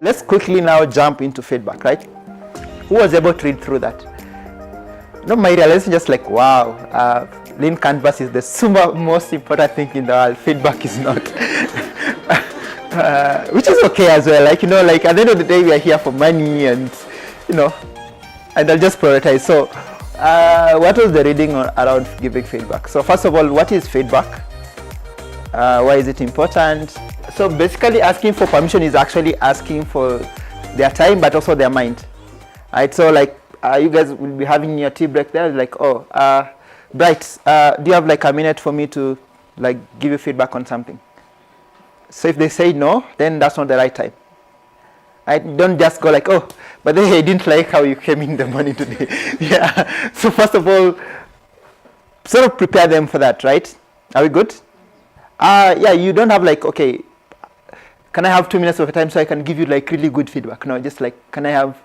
Let's quickly now jump into feedback, right? Who was able to read through that? My realization just like, wow, lean canvas is the most important thing in the world. Feedback is not. Which is okay as well. Like, like at the end of the day, we are here for money and, and I'll just prioritize. So, what was the reading around giving feedback? So first of all, what is feedback? Why is it important? So basically asking for permission is actually asking for their time, but also their mind. Right? So like, you guys will be having your tea break there, like, oh, Bright, do you have like a minute for me to like give you feedback on something? So if they say no, then that's not the right time. Right? Don't just go like, oh, but then I didn't like how you came in the morning today. Yeah. So first of all, sort of prepare them for that, right? Are we good? Yeah, you don't have like, okay, can I have 2 minutes of your time so I can give you like really good feedback? No, just like, can I have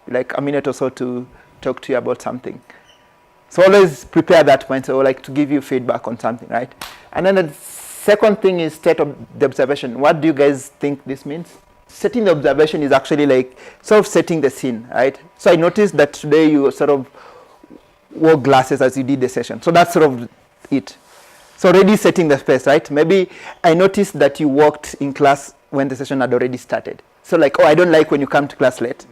like a minute or so to talk to you about something? So always prepare that point, or like to give you feedback on something, right? And then the second thing is state of the observation. What do you guys think this means? Setting the observation is actually like sort of setting the scene, right? So I noticed that today you sort of wore glasses as you did the session. So that's sort of it. So already setting the space, right? Maybe I noticed that you walked in class when the session had already started. So like, oh, I don't like when you come to class late.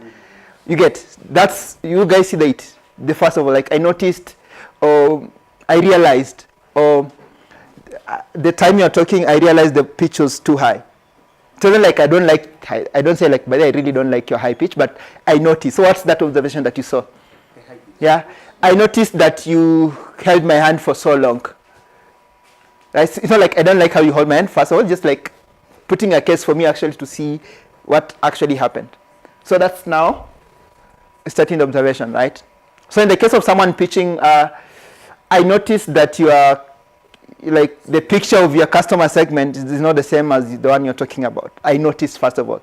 You get, that's, you guys see that. The first of all, like I noticed, or I realized, or the time you're talking, I realized the pitch was too high. So then like, I don't say like, but I really don't like your high pitch, but I noticed. So what's that observation that you saw? Yeah, I noticed that you held my hand for so long. Right? It's not like I don't like how you hold my hand, first of all, just like putting a case for me actually to see what actually happened. So that's now starting the observation, right? So in the case of someone pitching, I noticed that you are, like the picture of your customer segment is not the same as the one you're talking about. I noticed first of all.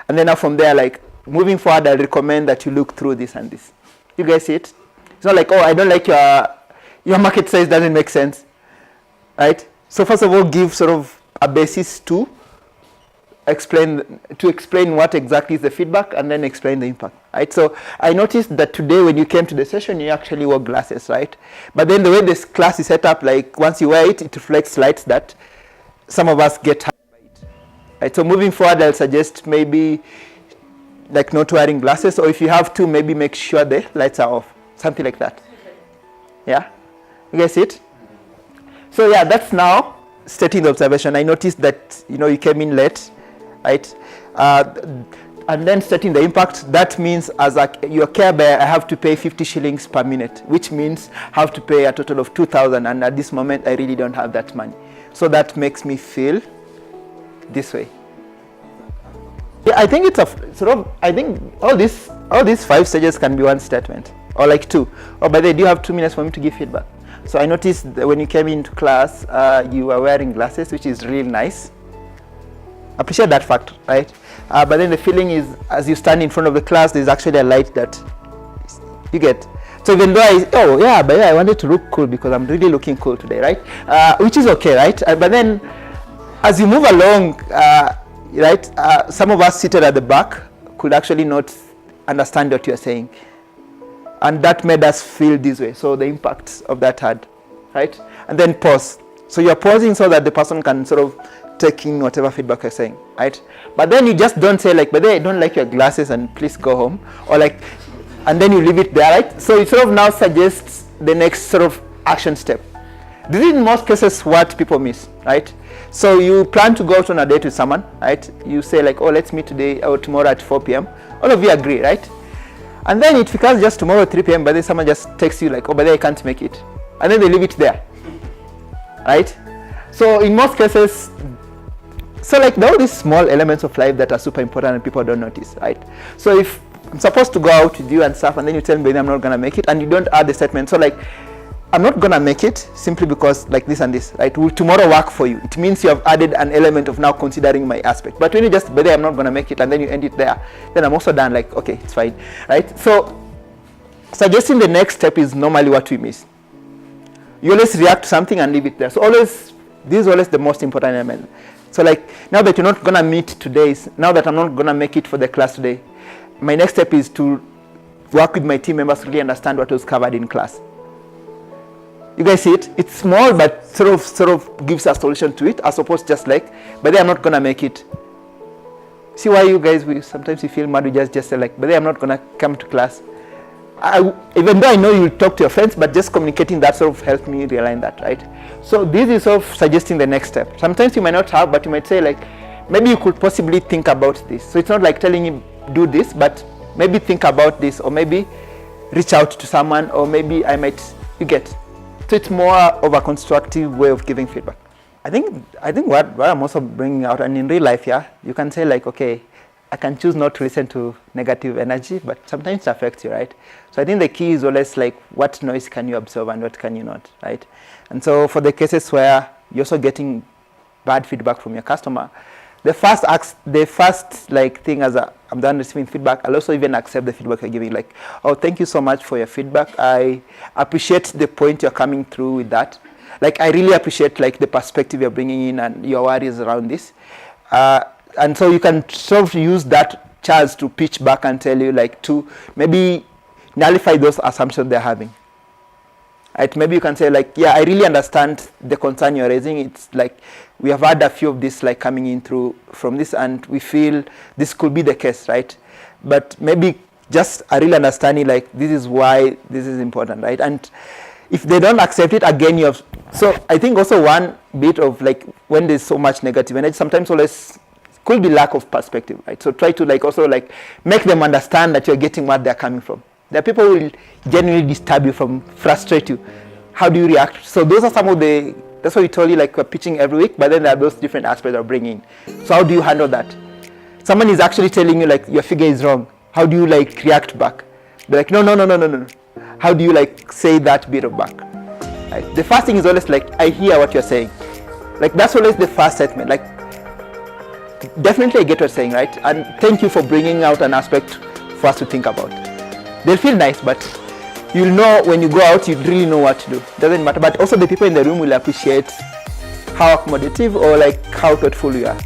And then now from there, like moving forward, I recommend that you look through this and this. You guys see it? It's not like, oh, I don't like your market size doesn't make sense, right? So first of all, give sort of a basis to explain what exactly is the feedback, and then explain the impact, right? So I noticed that today when you came to the session, you actually wore glasses, right? But then the way this class is set up, like once you wear it, it reflects lights that some of us get harmed by it, right? So moving forward, I'll suggest maybe like not wearing glasses, or if you have to, maybe make sure the lights are off, something like that. Yeah, you guys see it? So yeah, that's now stating the observation. I noticed that you came in late, right? And then stating the impact. That means as your care bearer, I have to pay 50 shillings per minute, which means I have to pay a total of 2,000. And at this moment, I really don't have that money. So that makes me feel this way. Yeah, I think it's a sort of. I think all these 5 stages can be one statement, or like 2. Oh, by the way, do you have 2 minutes for me to give feedback? So I noticed that when you came into class, you were wearing glasses, which is really nice. Appreciate that fact, right? But then the feeling is, as you stand in front of the class, there's actually a light that you get. So even though I wanted to look cool because I'm really looking cool today, right? Which is okay, right? But then as you move along, right, some of us seated at the back could actually not understand what you're saying. And that made us feel this way. So the impact of that had, right? And then pause. So you're pausing so that the person can sort of take in whatever feedback you're saying, right? But then you just don't say like, but then I don't like your glasses and please go home. Or like, and then you leave it there, right? So it sort of now suggests the next sort of action step. This is in most cases what people miss, right? So you plan to go out on a date with someone, right? You say like, oh, let's meet today or tomorrow at 4 p.m. All of you agree, right? And then it becomes just tomorrow at 3 p.m. but then someone just texts you like, oh, but then I can't make it. And then they leave it there, right? So in most cases, so like all these small elements of life that are super important and people don't notice, right? So if I'm supposed to go out with you and stuff, and then you tell me I'm not gonna make it, and you don't add the statement, so like, I'm not gonna make it simply because like this and this, right? Will tomorrow work for you? It means you have added an element of now considering my aspect. But when you just, but I'm not gonna make it, and then you end it there, then I'm also done like, okay, it's fine, right? So suggesting the next step is normally what we miss. You always react to something and leave it there. So always, this is always the most important element. So like now that you're not gonna meet today, now that I'm not gonna make it for the class today, my next step is to work with my team members to really understand what was covered in class. You guys see it? It's small, but sort of gives a solution to it, as opposed to just like, but then I'm not gonna make it. See why you guys, sometimes you feel mad, we just say like, but then I'm not gonna come to class. Even though I know you'll talk to your friends, but just communicating that sort of helped me realign that, right? So this is sort of suggesting the next step. Sometimes you might not have, but you might say like, maybe you could possibly think about this. So it's not like telling him do this, but maybe think about this, or maybe reach out to someone, or maybe you get. So it's more of a constructive way of giving feedback. I think what I'm also bringing out, and in real life, yeah, you can say like, okay, I can choose not to listen to negative energy, but sometimes it affects you, right? So I think the key is always like, what noise can you absorb and what can you not, right? And so for the cases where you're also getting bad feedback from your customer, the first like thing as I'm done receiving feedback, I'll also even accept the feedback you're giving. Like, oh, thank you so much for your feedback. I appreciate the point you're coming through with that. Like, I really appreciate like the perspective you're bringing in and your worries around this. And so you can sort of use that chance to pitch back and tell you like to maybe nullify those assumptions they're having. Right? Maybe you can say like, yeah, I really understand the concern you're raising. It's like we have had a few of this like coming in through from this, and we feel this could be the case, right? But maybe just a real understanding like this is why this is important, right? And if they don't accept it, again, you have. So I think also one bit of like when there's so much negative energy, sometimes always could be lack of perspective, right? So try to like also like make them understand that you're getting what they're coming from. There are people who will genuinely disturb you, frustrate you. How do you react? So those are some of the, that's why we told you like we're pitching every week, but then there are those different aspects of bringing. So how do you handle that? Someone is actually telling you like your figure is wrong. How do you like react back? They're like, no. How do you like say that bit of back? Right? The first thing is always like, I hear what you're saying. Like that's always the first statement. Like definitely I get what you're saying, right? And thank you for bringing out an aspect for us to think about. They'll feel nice, but you'll know when you go out, you really know what to do. Doesn't matter. But also the people in the room will appreciate how accommodative or like how thoughtful you are.